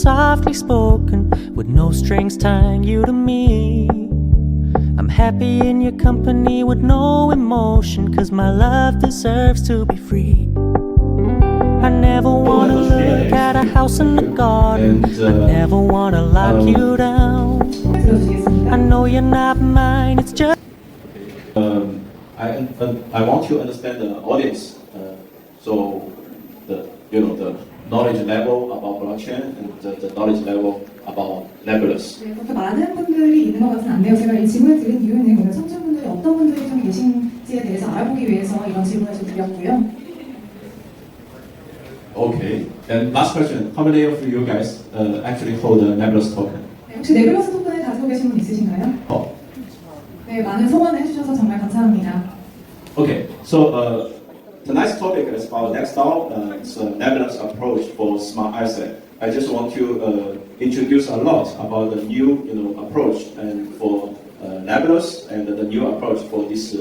softly spoken, with no strings tying you to me. I'm happy in your company with no emotion, 'cause my love deserves to be free. I never wanna look at a house in the garden. I never wanna lock you down. I know you're not mine, it's just I want to understand the audience. So the knowledge level about blockchain and the knowledge level about Neblus. 네, 그렇게 많은 분들이 있는 것 같은 않네요. 제가 이 질문을 드린 이유는 오늘 청중분들이 어떤 분들이 좀 계신지에 대해서 알아보기 위해서 이런 질문을 좀 드렸고요. Okay. And last question: how many of you guys actually hold a Neblus token? 네, 혹시 네블러스 토큰을 가지고 계신 분 있으신가요? 네, 많은 성원을 해주셔서 정말 감사합니다. Okay. So tonight's topic is about Nextdoor. It's a Neblus approach for smart asset. I just want to introduce a lot about the new approach and for Neblus and the new approach for this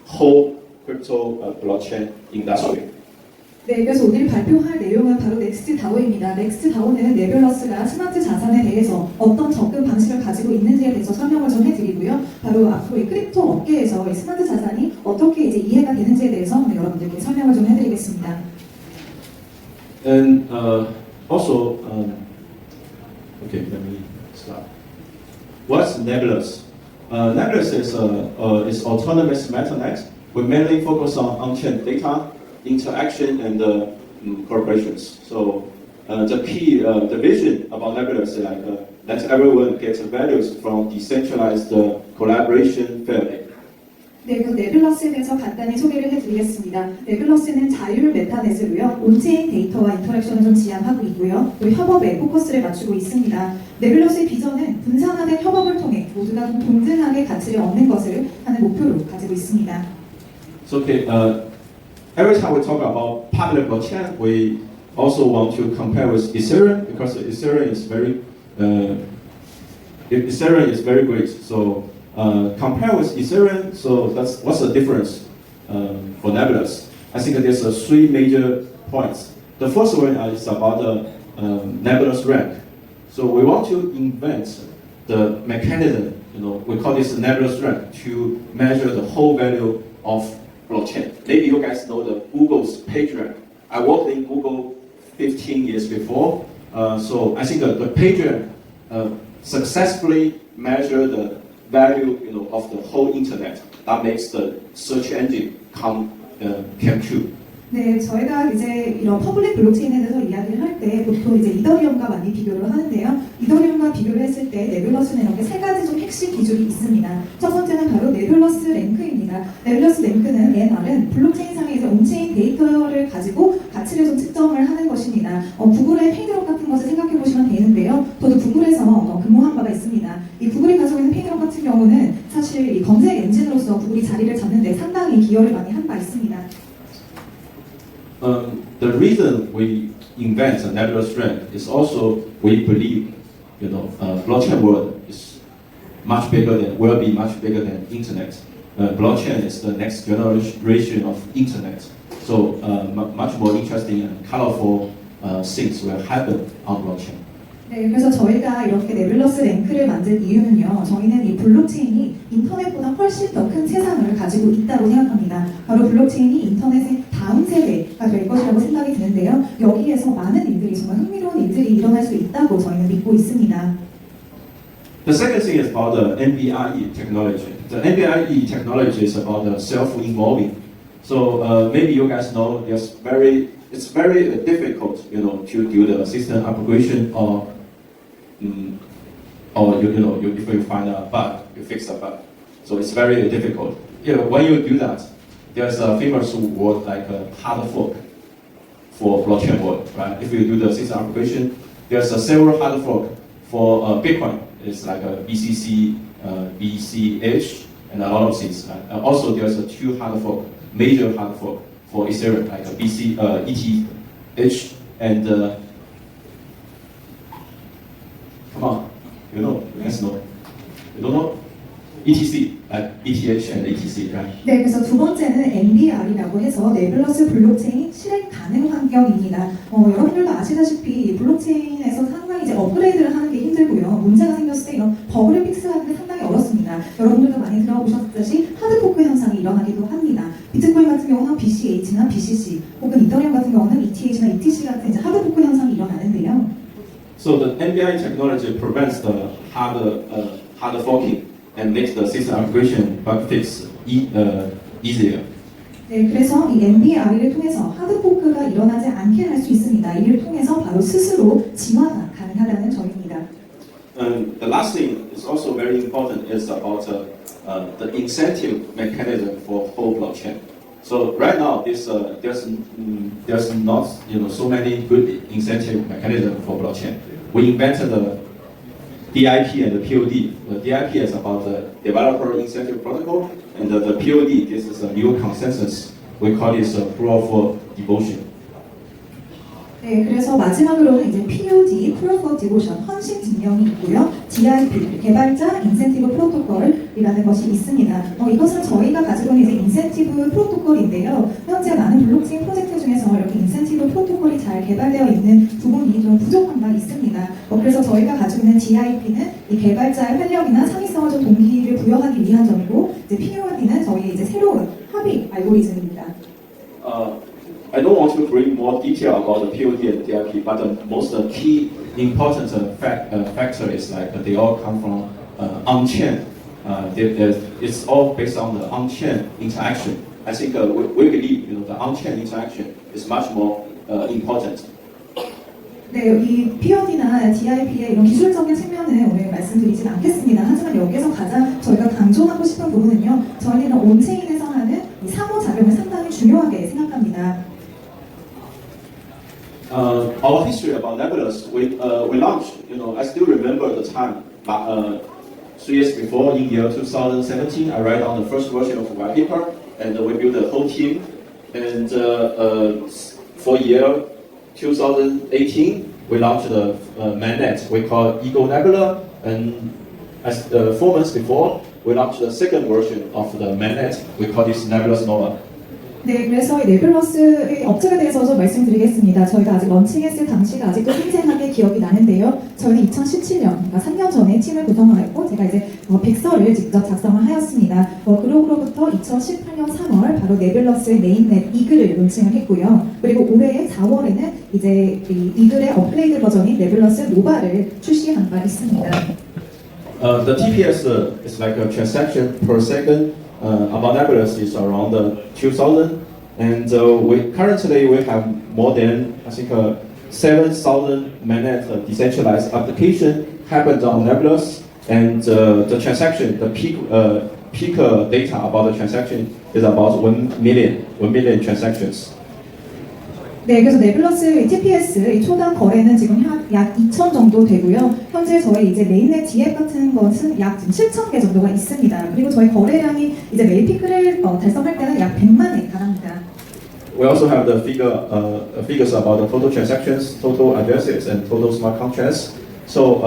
whole crypto blockchain industry. 네, 그래서 오늘 발표할 내용은 바로 넥스트다오입니다. 넥스트다오는 네블러스가 스마트 자산에 대해서 어떤 접근 방식을 가지고 있는지에 대해서 설명을 좀 해드리고요. 바로 앞으로 이 크립토 업계에서 이 스마트 자산이 어떻게 이제 이해가 되는지에 대해서 여러분들께 설명을 좀 해드리겠습니다. And also, okay, let me start. What's Neblus? Neblus is autonomous MetaNet. We mainly focus on on-chain data, interaction, and corporations. So the key, the vision about Neblus is like let everyone get values from decentralized collaboration fairly. 네, 그 네블러스에 대해서 간단히 소개를 해드리겠습니다. 네블러스는 자율 메타넷으로요, 온체인 데이터와 인터랙션을 좀 지향하고 있고요, 또 협업에 포커스를 맞추고 있습니다. 네블러스의 비전은 분산화된 협업을 통해 모두가 좀 동등하게 가치를 얻는 것을 하는 목표로 가지고 있습니다. So okay, every time we talk about public blockchain, we also want to compare with Ethereum because Ethereum is very great. So compare with Ethereum. So what's the difference for Neblus? I think there's three major points. The first one is about the Neblus rank. So we want to invent the mechanism. We call this Neblus rank to measure the whole value of blockchain. Maybe you guys know the Google's PageRank. I worked in Google 15 years before, so I think the PageRank successfully measure the value of the whole internet. That makes the search engine come true. 네, 저희가 이제 이런 퍼블릭 블록체인에 대해서 이야기를 할 때 보통 이제 이더리움과 많이 비교를 하는데요. 이더리움과 비교를 했을 때 네블러스는 이렇게 세 가지 좀 핵심 기준이 있습니다. 첫 번째는 바로 네블러스 랭크입니다. 네블러스 랭크는 NR은 블록체인 상에서 온체인 데이터를 가지고 가치를 좀 측정을 하는 것입니다. 구글의 페이드록 같은 것을 생각해 보시면 되는데요. 저도 구글에서 근무한 바가 있습니다. 이 구글이 가지고 있는 페이드록 같은 경우는 사실 이 검색 엔진으로서 구글이 자리를 잡는 데 상당히 기여를 많이 한 바 있습니다. The reason we invent a Neblus rank is also we believe, blockchain world is much bigger than will be much bigger than internet. Blockchain is the next generation of internet. So much more interesting and colorful things will happen on blockchain. 네, 그래서 저희가 이렇게 네블러스 랭크를 만든 이유는요, 저희는 이 블록체인이 인터넷보다 훨씬 더 큰 세상을 가지고 있다고 생각합니다. 바로 블록체인이 인터넷의 다음 세대가 될 것이라고 생각이 드는데요, 여기에서 많은 일들이, 정말 흥미로운 일들이 일어날 수 있다고 저희는 믿고 있습니다. The second thing is about the NBIE technology. The NBIE technology is about the self-involving. So maybe you guys know it's very difficult, to do the system upgradation or if you find a bug, you fix a bug. So it's very difficult. When you do that, there's a famous word like a hard fork for blockchain world, right? If you do the system upgradation, there's several hard fork for Bitcoin. It's like a BCC, BCH, and a lot of things. Right? Also, there's two hard fork, major hard fork for Ethereum, like a ETH and come on, you guys know. You don't know? ETC. ETH and ETC, right? 네, 그래서 두 번째는 NBR이라고 해서 네블러스 블록체인 실행 가능 환경입니다. 여러분들도 아시다시피 블록체인에서 상당히 이제 업그레이드를 하는 게 힘들고요. 문제가 생겼을 때 이런 버그를 픽스하는 게 상당히 어렵습니다. 여러분들도 많이 들어보셨듯이 하드포크 현상이 일어나기도 합니다. 비트코인 같은 경우는 BCH나 BCC, 혹은 이더리움 같은 경우는 ETH나 ETC 같은 이제 하드포크 현상이 일어나는데요. So the NBI technology prevents the hard forking and makes the system upgradation bug fix easier. 네, 그래서 이 NBR을 통해서 하드포크가 일어나지 않게 할 수 있습니다. 이를 통해서 바로 스스로 진화가 가능하다는 점입니다. And the last thing is also very important is about the incentive mechanism for whole blockchain. So right now, there's not so many good incentive mechanism for blockchain. We invented the DIP and the POD. The DIP is about the developer incentive protocol, and the POD, this is a new consensus. We call this proof of devotion. 네, 그래서 마지막으로는 이제 POD, Proof of Devotion, 헌신 증명이 있고요. DIP, 개발자 인센티브 프로토콜이라는 것이 있습니다. 이것은 저희가 가지고 있는 이제 인센티브 프로토콜인데요. 현재 많은 블록체인 프로젝트 중에서 이렇게 인센티브 프로토콜이 잘 개발되어 있는 부분이 좀 부족한 바 있습니다. 그래서 저희가 가지고 있는 DIP는 이 개발자의 활력이나 창의성을 좀 동기를 부여하기 위한 점이고, 이제 POD는 저희의 이제 새로운 합의 알고리즘입니다. I don't want to bring more detail about the POD and DIP, but the most key important factor is like they all come from on-chain. It's all based on the on-chain interaction. I think we believe the on-chain interaction is much more important. 네, 이 POD나 DIP의 이런 기술적인 측면은 오늘 말씀드리진 않겠습니다. 하지만 여기에서 가장 저희가 강조하고 싶은 부분은요, 저희는 온체인에서 하는 이 상호작용을 상당히 중요하게 생각합니다. Our history about Neblus, we launched, I still remember the time, 3 years before, in year 2017, I write on the first version of the white paper, and we built a whole team, and for year 2018, we launched the mainnet we call Ego Nebula, and as 4 months before, we launched the second version of the mainnet, we call this Nebulous Nova. 네, 그래서 네블러스의 업적에 대해서 좀 말씀드리겠습니다. 저희가 아직 런칭했을 당시가 아직도 생생하게 기억이 나는데요. 저희는 2017년, 그러니까 3년 전에 팀을 구성하였고, 제가 이제 백서를 직접 작성을 하였습니다. 그로부터 2018년 3월 바로 네블러스의 메인넷 이글을 론칭을 했고요. 그리고 올해 4월에는 이제 이 이글의 업그레이드 버전인 네블러스 노바를 출시한 바 있습니다. The TPS is like a transaction per second. About Nebulous is around 2,000, and currently we have more than 7,000 mainnet decentralized application happened on Nebulous, and the transaction, the peak data about the transaction is about 1 million transactions. 네, 그래서 네블러스 TPS 초당 거래는 지금 약 2,000 정도 되고요. 현재 저희 이제 메인넷 DF 같은 것은 약 7,000개 정도가 있습니다. 그리고 저희 거래량이 이제 매일 피크를 달성할 때는 약 100만에 달합니다. We also have the figures about the total transactions, total addresses, and total smart contracts. So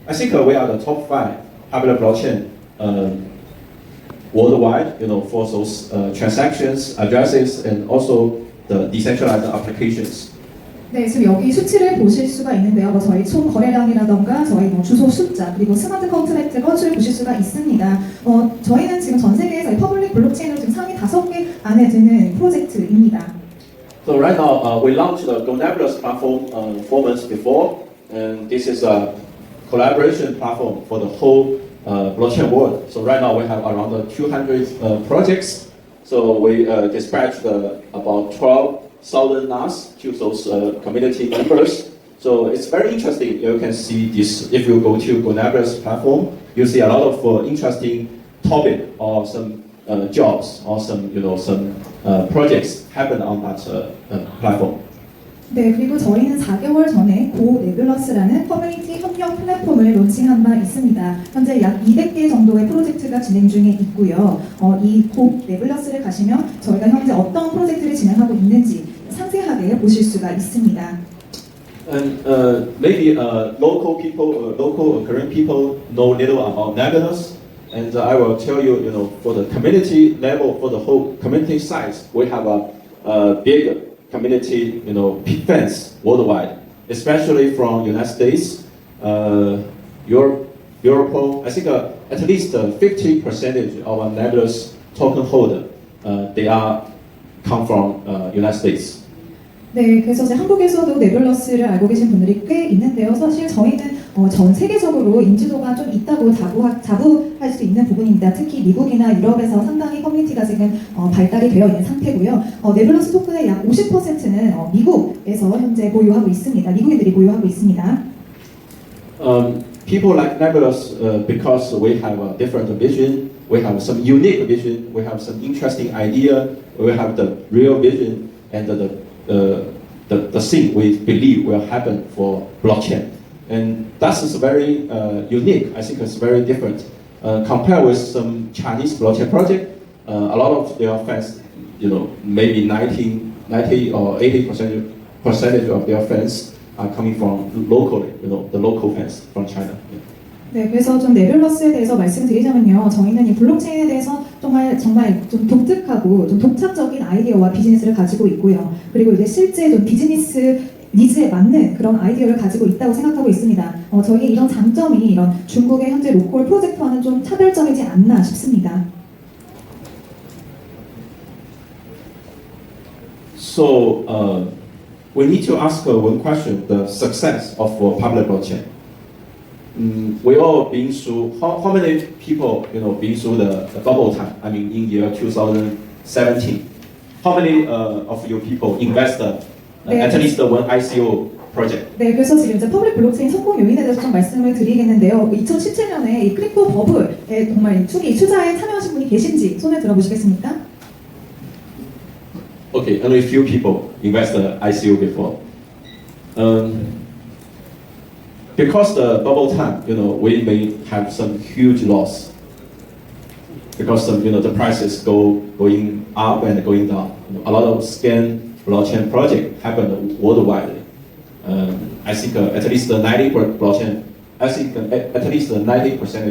I think we are the top 5 hybrid blockchain worldwide, for those transactions, addresses, and also the decentralized applications. 네, 지금 여기 수치를 보실 수가 있는데요. 저희 총 거래량이라던가 저희 주소 숫자 그리고 스마트 컨트랙트 건수를 보실 수가 있습니다. 저희는 지금 전 세계에서 이 퍼블릭 블록체인으로 지금 상위 5개 안에 드는 프로젝트입니다. So right now we launched the Nebulous platform 4 months before, and this is a collaboration platform for the whole blockchain world. So right now we have around 200 projects. So we dispatched about 12,000 NAS to those community members. So it's very interesting. You can see this if you go to Nebulous platform. You see a lot of interesting topic or some jobs or some projects happen on that platform. 네, 그리고 저희는 4개월 전에 고 네블러스라는 커뮤니티 협력 플랫폼을 론칭한 바 있습니다. 현재 약 200개 정도의 프로젝트가 진행 중에 있고요. 이 고 네블러스를 가시면 저희가 현재 어떤 프로젝트를 진행하고 있는지 상세하게 보실 수가 있습니다. And maybe local Korean people know little about Nebulous. And I will tell you, for the community level, for the whole community size, we have a big community, fans worldwide, especially from United States, Europe. I think at least 50% of our Nebulous token holder, they come from United States. 네, 그래서 이제 한국에서도 네블러스를 알고 계신 분들이 꽤 있는데요. 사실 저희는 전 세계적으로 인지도가 좀 있다고 자부할 수 있는 부분입니다. 특히 미국이나 유럽에서 상당히 커뮤니티가 지금 발달이 되어 있는 상태고요. 네블러스 토큰의 약 50%는 미국에서 현재 보유하고 있습니다. 미국인들이 보유하고 있습니다. People like Nebulous because we have a different vision, we have some unique vision, we have some interesting idea, we have the real vision and the thing we believe will happen for blockchain. And that is very unique. I think it's very different. Compared with some Chinese blockchain project, a lot of their fans, maybe 90 or 80% of their fans are coming from locally, the local fans from China. 네, 그래서 좀 네블러스에 대해서 말씀드리자면요. 저희는 이 블록체인에 대해서 정말 좀 독특하고 좀 독창적인 아이디어와 비즈니스를 가지고 있고요. 그리고 이제 실제 좀 비즈니스 니즈에 맞는 그런 아이디어를 가지고 있다고 생각하고 있습니다. 저희의 이런 장점이 이런 중국의 현재 로컬 프로젝트와는 좀 차별점이지 않나 싶습니다. So we need to ask one question: the success of public blockchain. We all been through how many people been through the bubble time? I mean, in year 2017, how many of you people invested at least one ICO project? 네, 그래서 지금 이제 퍼블릭 블록체인 성공 요인에 대해서 좀 말씀을 드리겠는데요. 2017년에 이 크립토 버블에 정말 투기 투자에 참여하신 분이 계신지 손을 들어보시겠습니까? Okay, only few people invested ICO before. Because the bubble time, we may have some huge loss. Because the prices going up and going down. A lot of scam blockchain project happen worldwide. I think at least 90%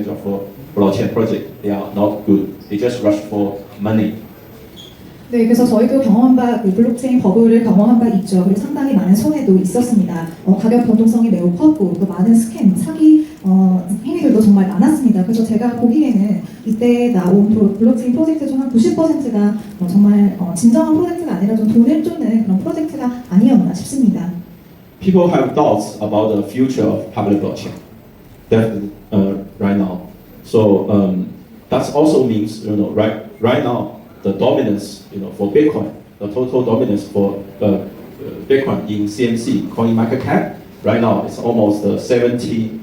of blockchain project, they are not good. They just rush for money. 네, 그래서 저희도 경험한 바, 블록체인 버블을 경험한 바 있죠. 그리고 상당히 많은 손해도 있었습니다. 가격 변동성이 매우 컸고 또 많은 스캠, 사기 행위들도 정말 많았습니다. 그래서 제가 보기에는 이때 나온 블록체인 프로젝트 중 한 90%가 정말 진정한 프로젝트가 아니라 좀 돈을 쫓는 그런 프로젝트가 아니었나 싶습니다. People have doubts about the future of public blockchain. Right now. So that also means right now the dominance for Bitcoin, the total dominance for Bitcoin in CMC coin market cap right now is almost 70%.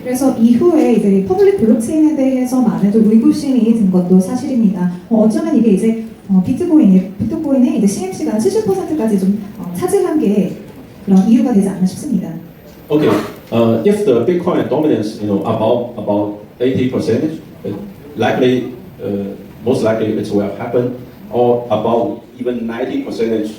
그래서 이후에 이제 퍼블릭 블록체인에 대해서 많은 좀 의구심이 든 것도 사실입니다. 어쩌면 이게 이제 비트코인의 이제 CMC가 70%까지 좀 차지한 게 그런 이유가 되지 않나 싶습니다. Okay, if the Bitcoin dominance, about 80%, likely, most likely it will happen, or about even 90%.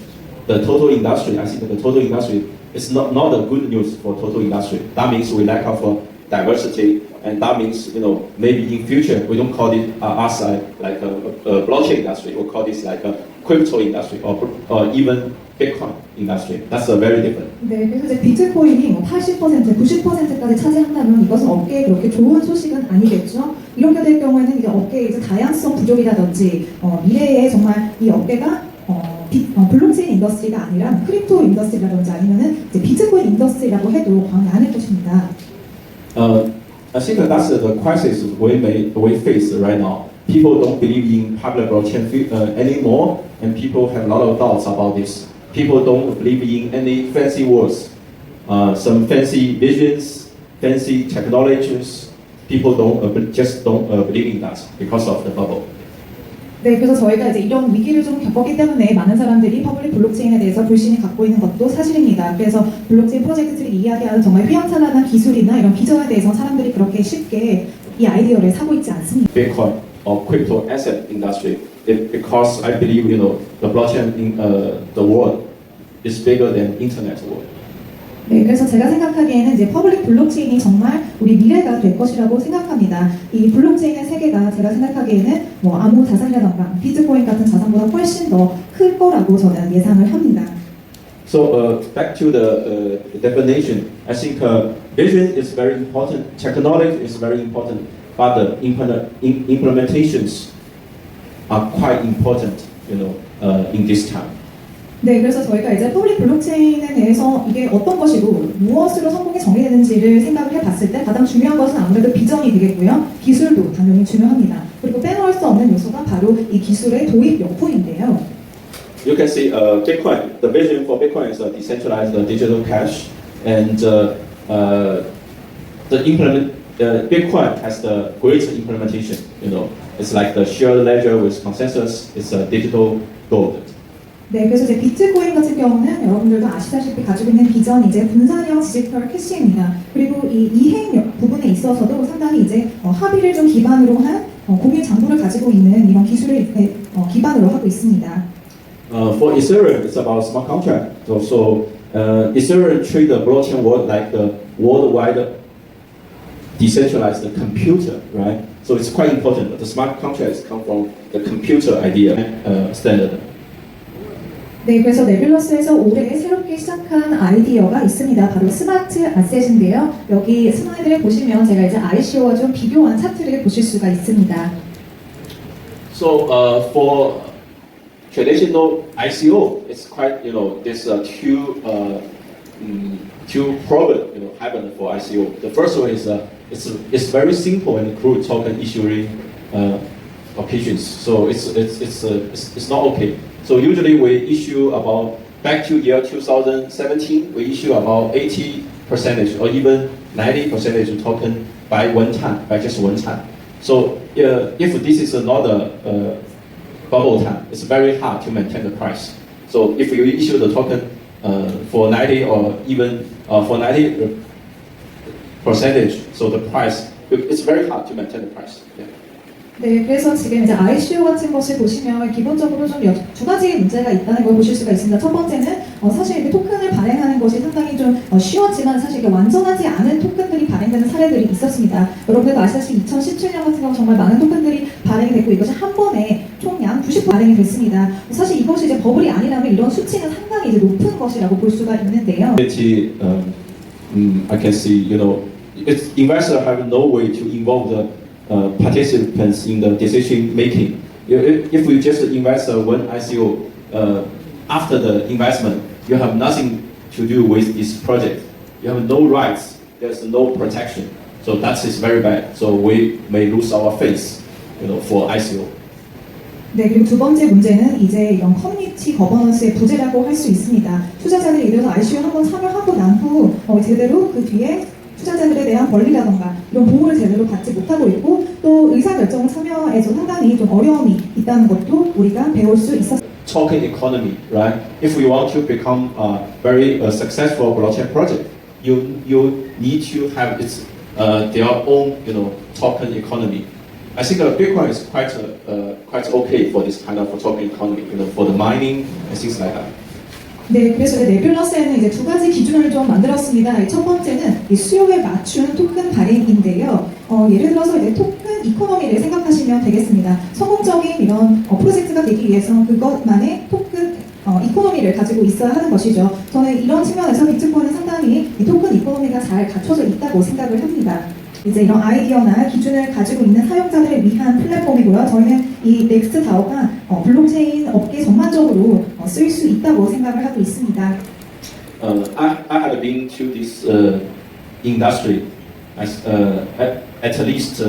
The total industry, I think the total industry is not a good news for total industry. That means we lack of diversity, and that means maybe in future we don't call it us like a blockchain industry. We'll call this like a crypto industry or even Bitcoin industry. That's very different. 네, 그래서 이제 비트코인이 80%, 90%까지 차지한다면 이것은 업계에 그렇게 좋은 소식은 아니겠죠. 이렇게 될 경우에는 이제 업계의 이제 다양성 부족이라든지 미래에 정말 이 업계가 블록체인 인더스트리가 아니라 크립토 인더스트리라든지 아니면은 이제 비트코인 인더스트리라고 해도 과언이 아닐 것입니다. I think that's the crisis we face right now. People don't believe in public blockchain anymore, and people have a lot of doubts about this. People don't believe in any fancy words, some fancy visions, fancy technologies. People just don't believe in that because of the bubble. 네, 그래서 저희가 이제 이런 위기를 좀 겪었기 때문에 많은 사람들이 퍼블릭 블록체인에 대해서 불신이 갖고 있는 것도 사실입니다. 그래서 블록체인 프로젝트들이 이야기하는 정말 휘황찬란한 기술이나 이런 비전에 대해서 사람들이 그렇게 쉽게 이 아이디어를 사고 있지 않습니다. Bitcoin or crypto asset industry, because I believe the blockchain in the world is bigger than internet world. 네, 그래서 제가 생각하기에는 이제 퍼블릭 블록체인이 정말 우리 미래가 될 것이라고 생각합니다. 이 블록체인의 세계가 제가 생각하기에는 뭐 암호 자산이라던가 비트코인 같은 자산보다 훨씬 더 클 거라고 저는 예상을 합니다. So back to the definition, I think vision is very important, technology is very important, but the implementations are quite important, in this time. 네, 그래서 저희가 이제 퍼블릭 블록체인에 대해서 이게 어떤 것이고 무엇으로 성공이 정의되는지를 생각을 해봤을 때 가장 중요한 것은 아무래도 비전이 되겠고요. 기술도 당연히 중요합니다. 그리고 빼놓을 수 없는 요소가 바로 이 기술의 도입 여부인데요. You can see Bitcoin. The vision for Bitcoin is a decentralized digital cash, and Bitcoin has the great implementation. It's like the shared ledger with consensus. It's a digital gold. 네, 그래서 이제 비트코인 같은 경우는 여러분들도 아시다시피 가지고 있는 비전이 이제 분산형 디지털 캐시입니다. 그리고 이 이행 부분에 있어서도 상당히 이제 합의를 좀 기반으로 한 공유 장부를 가지고 있는 이런 기술을 기반으로 하고 있습니다. For Ethereum, it's about smart contract. So Ethereum treat the blockchain world like the worldwide decentralized computer, right? So it's quite important. The smart contracts come from the computer idea standard. 네, 그래서 네블러스에서 올해 새롭게 시작한 아이디어가 있습니다. 바로 스마트 아셋인데요. 여기 슬라이드를 보시면 제가 이제 ICO와 좀 비교한 차트를 보실 수가 있습니다. So for traditional ICO, it's quite there's two problem happen for ICO. The first one is it's very simple and crude token issuing occasions. So it's not okay. So usually we issue about back to year 2017, we issue about 80% or even 90% token by just one time. So if this is not a bubble time, it's very hard to maintain the price. So if you issue the token for 90 or even for 90%, so the price, it's very hard to maintain the price. Yeah. 네, 그래서 지금 이제 ICO 같은 것을 보시면 기본적으로 좀 두 가지 문제가 있다는 걸 보실 수가 있습니다. 첫 번째는 사실 이렇게 토큰을 발행하는 것이 상당히 좀 쉬웠지만 사실 이게 완전하지 않은 토큰들이 발행되는 사례들이 있었습니다. 여러분들도 아시다시피 2017년 같은 경우 정말 많은 토큰들이 발행이 됐고 이것이 한 번에 총량 90% 발행이 됐습니다. 사실 이것이 이제 버블이 아니라면 이런 수치는 상당히 이제 높은 것이라고 볼 수가 있는데요. I can see, it's investors have no way to involve the participants in the decision making. If you just invest one ICO, after the investment, you have nothing to do with this project. You have no rights. There's no protection. So that is very bad. So we may lose our faith, for ICO. 네, 그리고 두 번째 문제는 이제 이런 커뮤니티 거버넌스의 부재라고 할 수 있습니다. 투자자들이 예를 들어서 ICO 한번 참여하고 난 후 제대로 그 뒤에 투자자들에 대한 권리라던가 이런 보호를 제대로 받지 못하고 있고 또 의사결정 참여에서 상당히 좀 어려움이 있다는 것도 우리가 배울 수 있었습니다. Token economy, right? If you want to become a very successful blockchain project, you need to have their own token economy. I think Bitcoin is quite okay for this kind of token economy, for the mining and things like that. 네, 그래서 네블러스에는 이제 두 가지 기준을 좀 만들었습니다. 첫 번째는 이 수요에 맞춘 토큰 발행인데요. 예를 들어서 이제 토큰 이코노미를 생각하시면 되겠습니다. 성공적인 이런 프로젝트가 되기 위해서 그것만의 토큰 이코노미를 가지고 있어야 하는 것이죠. 저는 이런 측면에서 비트코인은 상당히 이 토큰 이코노미가 잘 갖춰져 있다고 생각을 합니다. 이제 이런 아이디어나 기준을 가지고 있는 사용자들을 위한 플랫폼이고요. 저희는 이 넥스트 다오가 블록체인 업계 전반적으로 쓸 수 있다고 생각을 하고 있습니다. I have been to this industry at least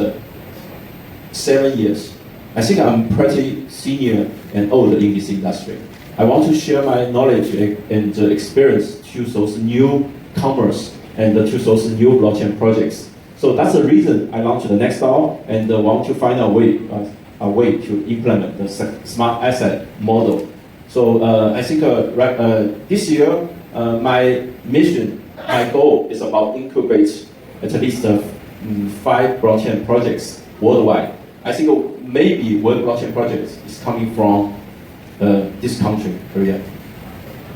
7 years. I think I'm pretty senior and old in this industry. I want to share my knowledge and experience to those newcomers and to those new blockchain projects. So that's the reason I launched the NextDAO and want to find a way to implement the smart asset model. So I think this year my mission, my goal is about incubate at least 5 blockchain projects worldwide. I think maybe one blockchain project is coming from this country, Korea.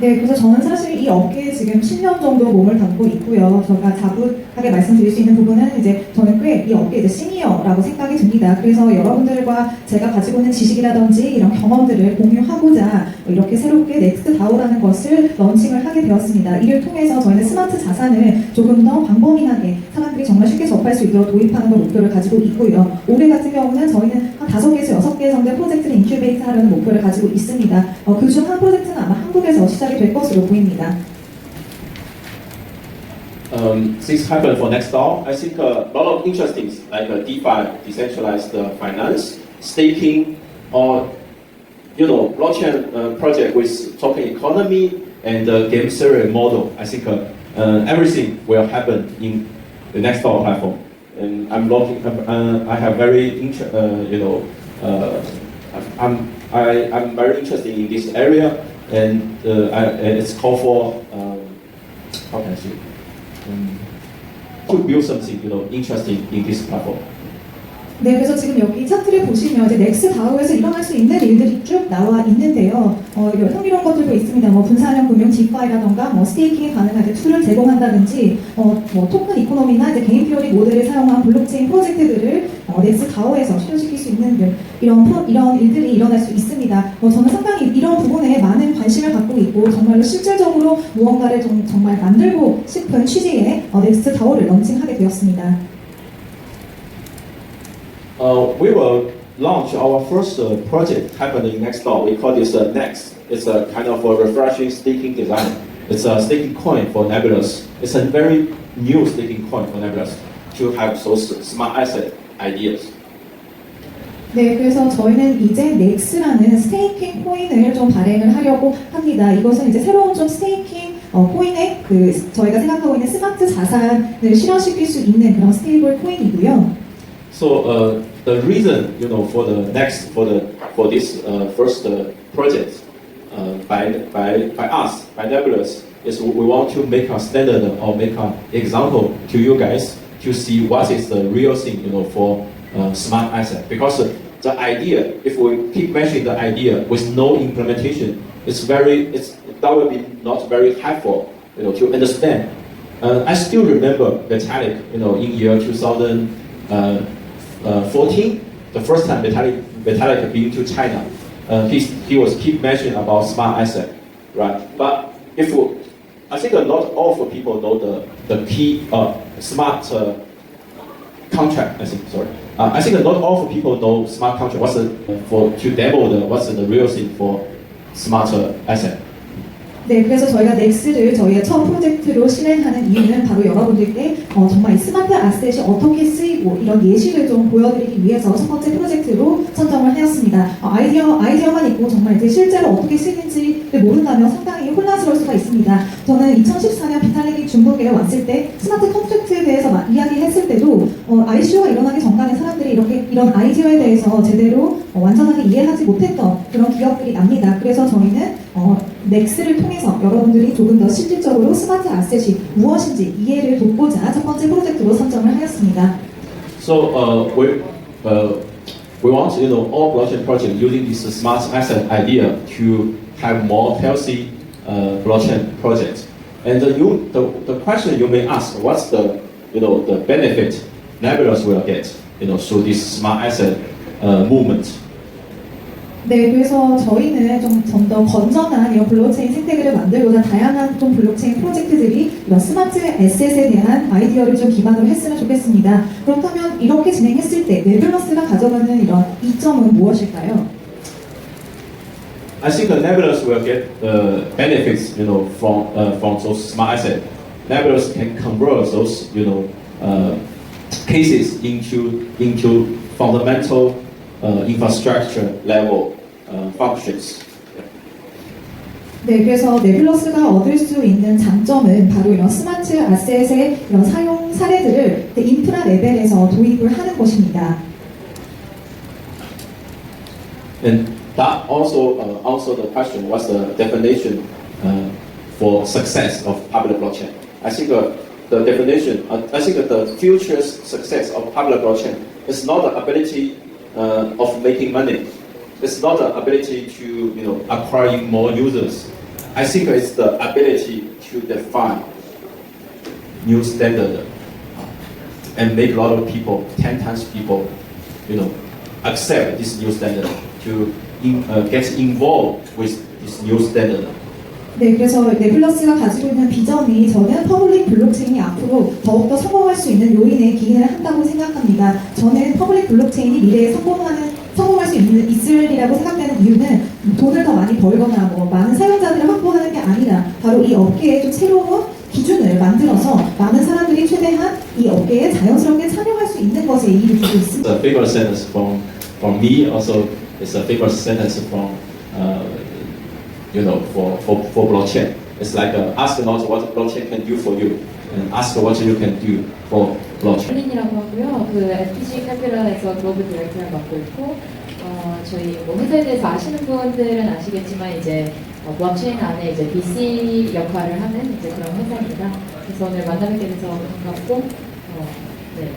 네, 그래서 저는 사실 이 업계에 지금 10년 정도 몸을 담고 있고요. 제가 자부하게 말씀드릴 수 있는 부분은 이제 저는 꽤 이 업계 이제 시니어라고 생각이 듭니다. 그래서 여러분들과 제가 가지고 있는 지식이라든지 이런 경험들을 공유하고자 이렇게 새롭게 넥스트 다오라는 것을 런칭을 하게 되었습니다. 이를 통해서 저희는 스마트 자산을 조금 더 광범위하게 사람들이 정말 쉽게 접할 수 있도록 도입하는 걸 목표를 가지고 있고요. 올해 같은 경우는 저희는 한 5개에서 6개 정도의 프로젝트를 인큐베이트 하려는 목표를 가지고 있습니다. 그중 한 프로젝트는 아마 한국에서 시작이 될 것으로 보입니다. Things happen for Nextdoor. I think a lot of interesting things like DeFi, decentralized finance, staking, or blockchain project with token economy and game theory model. I think everything will happen in the Nextdoor platform. And I'm looking. I have very I'm very interested in this area, and it's called for how can I say? To build something interesting in this platform. 네, 그래서 지금 여기 차트를 보시면 이제 넥스 다오에서 일어날 수 있는 일들이 쭉 나와 있는데요. 흥미로운 것들도 있습니다. 분산형 금융 디파이라던가 스테이킹이 가능한 이제 툴을 제공한다든지 토큰 이코노미나 이제 게임 피어리 모델을 사용한 블록체인 프로젝트들을 넥스 다오에서 실현시킬 수 있는 이런 일들이 일어날 수 있습니다. 저는 상당히 이런 부분에 많은 관심을 갖고 있고 정말로 실질적으로 무언가를 정말 만들고 싶은 취지의 넥스 다오를 런칭하게 되었습니다. We will launch our first project happening next door. We call this Next. It's a kind of a refreshing staking design. It's a staking coin for Nebulous. It's a very new staking coin for Nebulous to have those smart asset ideas. 네, 그래서 저희는 이제 넥스라는 스테이킹 코인을 좀 발행을 하려고 합니다. 이것은 이제 새로운 좀 스테이킹 코인의 저희가 생각하고 있는 스마트 자산을 실현시킬 수 있는 그런 스테이블 코인이고요. So the reason for the next for this first project by us by Nebulous is we want to make a standard or make an example to you guys to see what is the real thing for smart asset, because the idea, if we keep mentioning the idea with no implementation, that will be not very helpful to understand. I still remember Vitalik in year 2014, the first time Vitalik been to China, he was keep mentioning about smart asset, right? But I think not all of the people know the key smart contract. I think not all of the people know smart contract. To demo what's the real thing for smart asset. 네, 그래서 저희가 넥스를 저희의 첫 프로젝트로 실행하는 이유는 바로 여러분들께 정말 이 스마트 아셋이 어떻게 쓰이고 이런 예시를 좀 보여드리기 위해서 첫 번째 프로젝트로 선정을 하였습니다. 아이디어만 있고 정말 이제 실제로 어떻게 쓰이는지를 모른다면 상당히 혼란스러울 수가 있습니다. 저는 2014년 비탈릭이 중국에 왔을 때 스마트 컨트랙트에 대해서 이야기했을 때도 ICO가 일어나기 전까지 사람들이 이런 아이디어에 대해서 제대로 완전하게 이해하지 못했던 그런 기억들이 납니다. 그래서 저희는 넥스를 통해서 여러분들이 조금 더 실질적으로 스마트 아셋이 무엇인지 이해를 돕고자 첫 번째 프로젝트로 선정을 하였습니다. So we want all blockchain projects using this smart asset idea to have more healthy blockchain projects. And the question you may ask, what's the benefit Nebulous will get through this smart asset movement? 네, 그래서 저희는 좀 더 건전한 이런 블록체인 생태계를 만들고자 다양한 좀 블록체인 프로젝트들이 이런 스마트 에셋에 대한 아이디어를 좀 기반으로 했으면 좋겠습니다. 그렇다면 이렇게 진행했을 때 네블러스가 가져가는 이런 이점은 무엇일까요? I think Nebulous will get benefits, from those smart assets. Nebulous can convert those, cases into fundamental infrastructure level functions. 네, 그래서 네블러스가 얻을 수 있는 장점은 바로 이런 스마트 아셋의 이런 사용 사례들을 인프라 레벨에서 도입을 하는 것입니다. And that also answer the question: what's the definition for success of public blockchain? I think the definition. I think the future success of public blockchain is not the ability of making money. It's not the ability to acquiring more users. I think it's the ability to define new standard and make a lot of people, 10 times people, accept this new standard to get involved with this new standard. 네, 그래서 네블러스가 가지고 있는 비전이 저는 퍼블릭 블록체인이 앞으로 더욱더 성공할 수 있는 요인에 기인을 한다고 생각합니다. 저는 퍼블릭 블록체인이 미래에 성공할 수 있으리라고 생각되는 이유는 돈을 더 많이 벌거나 많은 사용자들을 확보하는 게 아니라 바로 이 업계에 좀 새로운 기준을 만들어서 많은 사람들이 최대한 이 업계에 자연스럽게 참여할 수 있는 것에 의의를 두고 있습니다. The favorite sentence from me also is a favorite sentence from for blockchain. It's like ask not what blockchain can do for you, and ask what you can do for blockchain. 린이라고 하고요. 그 FG 캐피럴에서 글로벌 디렉터를 맡고 있고, 저희 회사에 대해서 아시는 분들은 아시겠지만 이제 블록체인 안에 이제 BC 역할을 하는 이제 그런 회사입니다. 그래서 오늘 만나뵙게 돼서 반갑고, 네.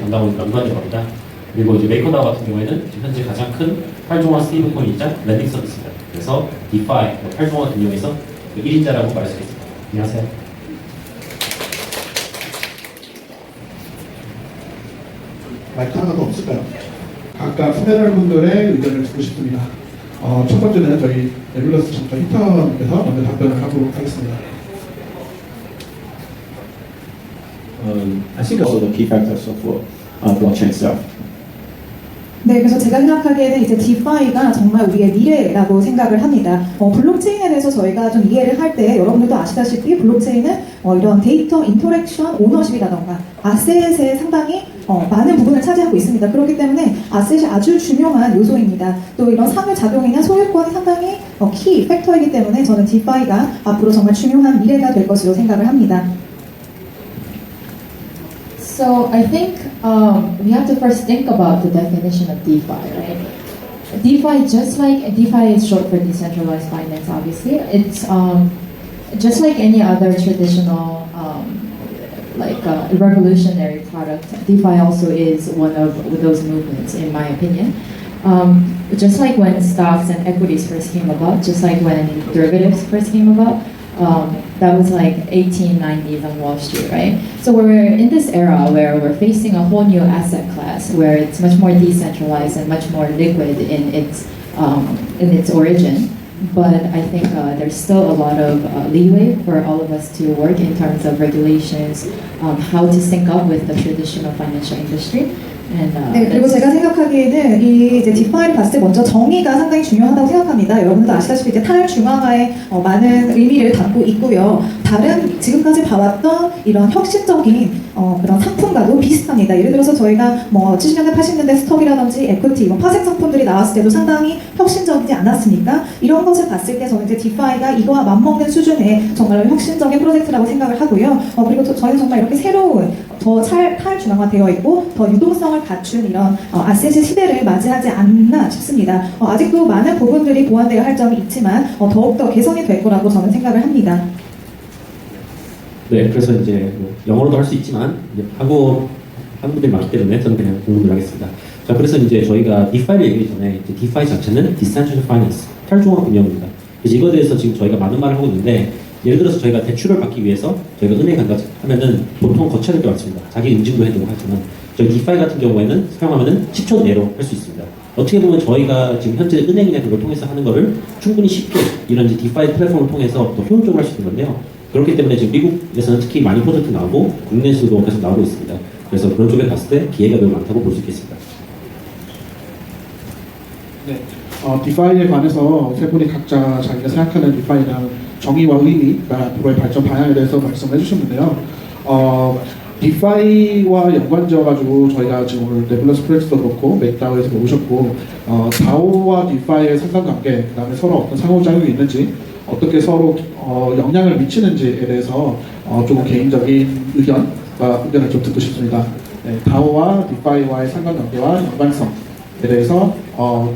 반다운 연관이 겁니다. 그리고 이제 메이커다오 같은 경우에는 지금 현재 가장 큰 활종화 스테이블 코인이자 랜딩 서비스입니다. 그래서 디파이, 활종화 금융에서 1인자라고 말할 수 있습니다. 안녕하세요. 마이크 하나도 없을까요? 각각 패널 분들의 의견을 듣고 싶습니다. 첫 번째는 저희 네블러스 전자 히터님께서 먼저 답변을 하도록 하겠습니다. I think also the key factors of blockchain itself. 네, 그래서 제가 생각하기에는 이제 디파이가 정말 우리의 미래라고 생각을 합니다. 블록체인에 대해서 저희가 좀 이해를 할 때 여러분들도 아시다시피 블록체인은 이런 데이터 인터랙션 오너십이라던가 아셋에 상당히 많은 부분을 차지하고 있습니다. 그렇기 때문에 아셋이 아주 중요한 요소입니다. 또 이런 상호작용이나 소유권이 상당히 키 팩터이기 때문에 저는 디파이가 앞으로 정말 중요한 미래가 될 것으로 생각을 합니다. So I think we have to first think about the definition of DeFi, right? DeFi, DeFi is short for decentralized finance. Obviously, it's just like any other traditional revolutionary product. DeFi also is one of those movements, in my opinion. Just like when stocks and equities first came about, just like when derivatives first came about. That was like 1890s on Wall Street, right? So we're in this era where we're facing a whole new asset class where it's much more decentralized and much more liquid in its origin. But I think there's still a lot of leeway for all of us to work in terms of regulations, how to sync up with the traditional financial industry. 네, 그리고 제가 생각하기에는 이 이제 디파이를 봤을 때 먼저 정의가 상당히 중요하다고 생각합니다. 여러분들도 아시다시피 이제 탈중앙화에 많은 의미를 담고 있고요. 다른 지금까지 봐왔던 이런 혁신적인 그런 상품과도 비슷합니다. 예를 들어서 저희가 70년대, 80년대 스톡이라든지 에쿼티, 파생 상품들이 나왔을 때도 상당히 혁신적이지 않았습니까? 이런 것을 봤을 때 저는 이제 디파이가 이거와 맞먹는 수준의 정말 혁신적인 프로젝트라고 생각을 하고요. 그리고 저희는 정말 이렇게 새로운 더 탈중앙화되어 있고 더 유동성을 갖춘 이런 아셋의 시대를 맞이하지 않나 싶습니다. 아직도 많은 부분들이 보완되어야 할 점이 있지만 더욱더 개선이 될 거라고 저는 생각을 합니다. 네, 그래서 이제 영어로도 할 수 있지만 하는 분들이 많기 때문에 저는 그냥 공부를 하겠습니다. 자, 그래서 이제 저희가 디파이를 얘기하기 전에 이제 디파이 자체는 Decentralized Finance, 탈중앙화 금융입니다. 그래서 이거에 대해서 지금 저희가 많은 말을 하고 있는데 예를 들어서 저희가 대출을 받기 위해서 저희가 은행에 간다 하면은 보통 거쳐야 될 게 많습니다. 자기 인증도 해야 되고 하지만 저희 디파이 같은 경우에는 사용하면은 10초 내로 할 수 있습니다. 어떻게 보면 저희가 지금 현재 은행이나 그걸 통해서 하는 거를 충분히 쉽게 이런 이제 디파이 플랫폼을 통해서 더 효율적으로 할 수 있는 건데요. 그렇기 때문에 지금 미국에서는 특히 많이 프로젝트 나오고 국내에서도 계속 나오고 있습니다. 그래서 그런 쪽에 봤을 때 기회가 매우 많다고 볼 수 있겠습니다. 네, 디파이에 관해서 세 분이 각자 자기가 생각하는 디파이랑 정의와 의미, 앞으로의 발전 방향에 대해서 말씀을 해주셨는데요. 디파이와 연관지어가지고 저희가 지금 오늘 네블러스 프로젝트도 그렇고 맥다오에서 오셨고 다오와 디파이의 상관관계, 그 다음에 서로 어떤 상호작용이 있는지 어떻게 서로 영향을 미치는지에 대해서 조금 개인적인 의견을 좀 듣고 싶습니다. 네, 다오와 디파이와의 상관관계와 연관성에 대해서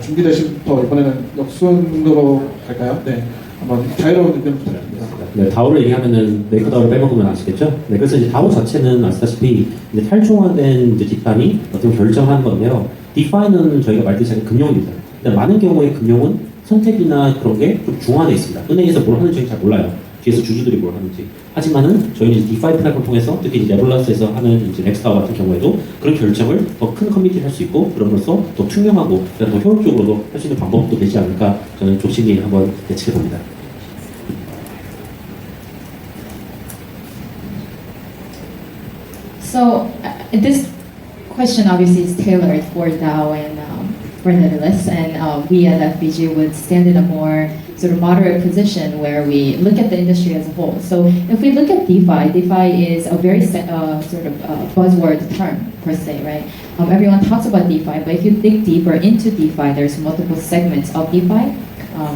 준비되신부터 이번에는 역순으로 갈까요? 네, 한번 자유로운 의견 부탁드립니다. 네, 다오를 얘기하면은 메이커다오를 빼먹으면 아시겠죠? 네, 그래서 이제 다오 자체는 아시다시피 이제 탈중화된 이제 디파이 어떤 결정하는 건데요. 디파이는 저희가 말뜻이 금융입니다. 많은 경우에 금융은 선택이나 그런 게 좀 중화되어 있습니다. 은행에서 뭘 하는지 잘 몰라요. 뒤에서 주주들이 뭘 하는지. 하지만은 저희는 디파이 플랫폼을 통해서 특히 이제 네블러스에서 하는 이제 넥스타와 같은 경우에도 그런 결정을 더 큰 커뮤니티를 할 수 있고 그럼으로써 더 투명하고 더 효율적으로도 할 수 있는 방법도 되지 않을까 저는 조심히 한번 예측해 봅니다. So this question obviously is tailored for DAO and for Netless, and we at FBG would stand in a more sort of moderate position where we look at the industry as a whole. So if we look at DeFi is a very sort of buzzword term per se, right? Everyone talks about DeFi, but if you dig deeper into DeFi, there's multiple segments of DeFi.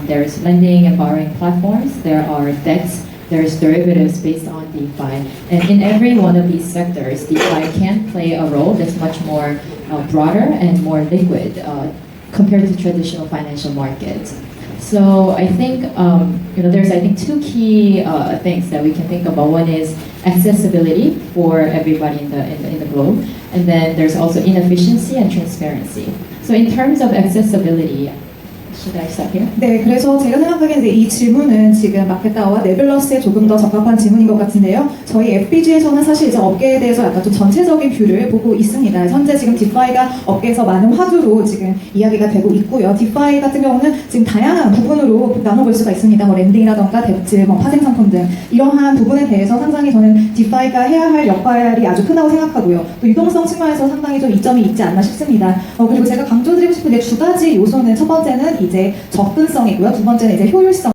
There's lending and borrowing platforms. There are DEX. There's derivatives based on DeFi. And in every one of these sectors, DeFi can play a role that's much more broader and more liquid compared to traditional financial markets. So I think there's I think two key things that we can think about. One is accessibility for everybody in the globe, and then there's also inefficiency and transparency. So in terms of accessibility, should I stop here? 네, 그래서 제가 생각하기엔 이제 이 질문은 지금 마켓다와 네블러스에 조금 더 적합한 질문인 것 같은데요. 저희 FBG에서는 사실 이제 업계에 대해서 약간 좀 전체적인 뷰를 보고 있습니다. 현재 지금 디파이가 업계에서 많은 화두로 지금 이야기가 되고 있고요. 디파이 같은 경우는 지금 다양한 부분으로 나눠볼 수가 있습니다. 뭐 랜딩이라던가 뎁즈, 뭐 파생 상품 등 이러한 부분에 대해서 상당히 저는 디파이가 해야 할 역할이 아주 크다고 생각하고요. 또 유동성 측면에서 상당히 좀 이점이 있지 않나 싶습니다. 그리고 제가 강조드리고 싶은 게 두 가지 요소는 첫 번째는 이제 접근성이고요. 두 번째는 이제 효율성.